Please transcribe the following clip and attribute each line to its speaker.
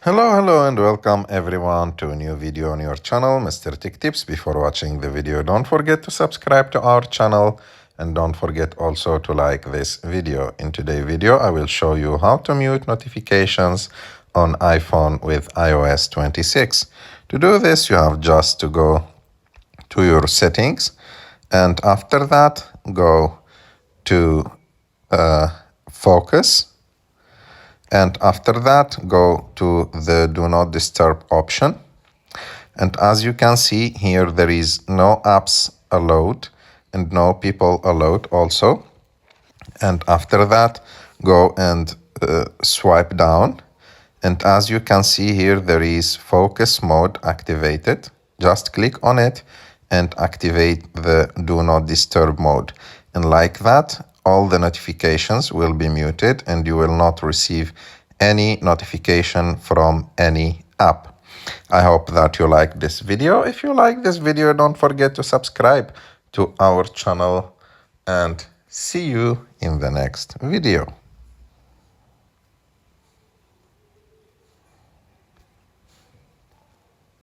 Speaker 1: Hello and welcome everyone to a new video on your channel, Mr. Tech Tips. Before watching the video, don't forget to subscribe to our channel and don't forget also to like this video. In today's video, I will show you how to mute notifications on iPhone with iOS 26. To do this, you have just to go to your settings and after that, go to Focus. And after that, go to the Do Not Disturb option. And as you can see here, there is no apps allowed and no people allowed also. And after that, go and swipe down. And as you can see here, there is focus mode activated. Just click on it and activate the Do Not Disturb mode. And like that, all the notifications will be muted and you will not receive any notification from any app. I hope that you like this video. If you like this video, don't forget to subscribe to our channel and see you in the next video.